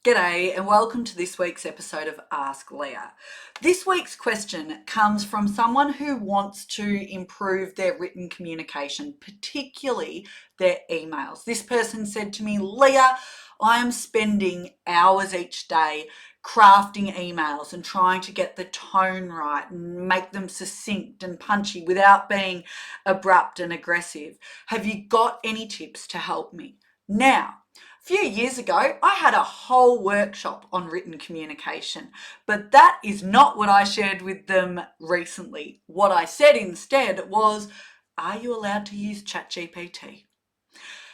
G'day and welcome to this week's episode of Ask Leah. This week's question comes from someone who wants to improve their written communication, particularly their emails. This person said to me, Leah, I am spending hours each day crafting emails and trying to get the tone right and make them succinct and punchy without being abrupt and aggressive. Have you got any tips to help me? Now, a few years ago, I had a whole workshop on written communication, but that is not what I shared with them recently. What I said instead was, are you allowed to use ChatGPT?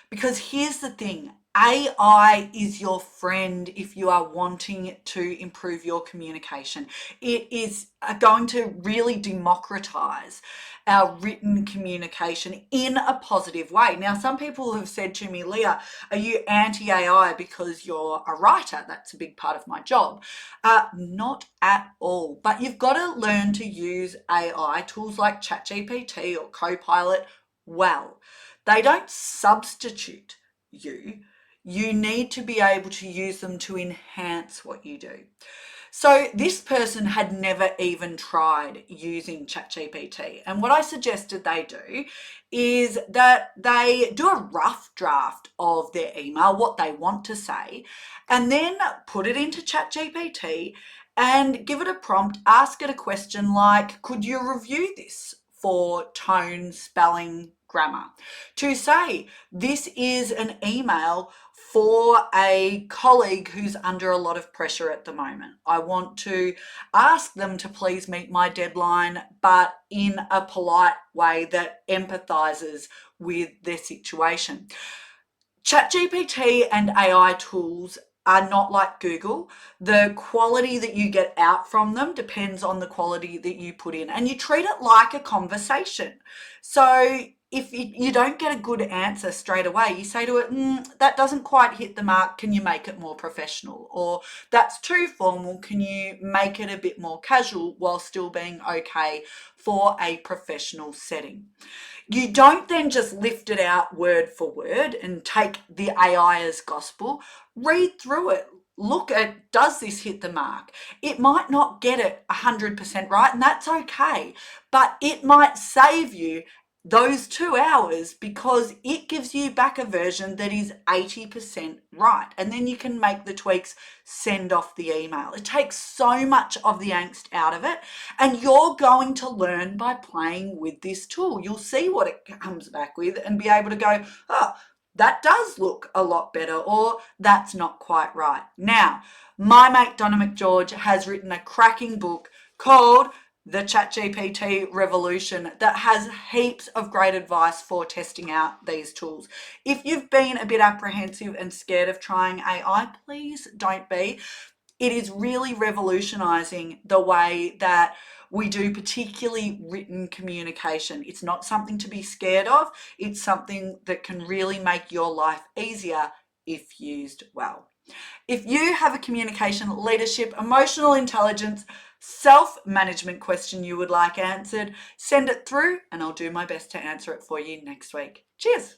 Because here's the thing, AI is your friend if you are wanting to improve your communication. It is going to really democratize our written communication in a positive way. Now, some people have said to me, Leah, are you anti-AI because you're a writer? That's a big part of my job. Not at all. But you've got to learn to use AI, tools like ChatGPT or CoPilot, well. They don't substitute you. You need to be able to use them to enhance what you do. So this person had never even tried using ChatGPT. And what I suggested they do is that they do a rough draft of their email, what they want to say, and then put it into ChatGPT and give it a prompt, ask it a question like, could you review this for tone, spelling, grammar? To say, this is an email for a colleague who's under a lot of pressure at the moment. I want to ask them to please meet my deadline, but in a polite way that empathizes with their situation. ChatGPT and AI tools are not like Google. The quality that you get out from them depends on the quality that you put in, and you treat it like a conversation. So if you don't get a good answer straight away, you say to it, that doesn't quite hit the mark, can you make it more professional? Or that's too formal, can you make it a bit more casual while still being okay for a professional setting? You don't then just lift it out word for word and take the AI as gospel. Read through it. Look at, does this hit the mark? It might not get it 100% right, and that's okay, but it might save you those 2 hours because it gives you back a version that is 80% right. And then you can make the tweaks, send off the email. It takes so much of the angst out of it. And you're going to learn by playing with this tool. You'll see what it comes back with and be able to go, oh, that does look a lot better, or that's not quite right. Now, my mate Donna McGeorge has written a cracking book called the ChatGPT Revolution that has heaps of great advice for testing out these tools. If you've been a bit apprehensive and scared of trying AI, please don't be. It is really revolutionizing the way that we do particularly written communication. It's not something to be scared of. It's something that can really make your life easier if used well. If you have a communication, leadership, emotional intelligence, self-management question you would like answered, send it through and I'll do my best to answer it for you next week. Cheers.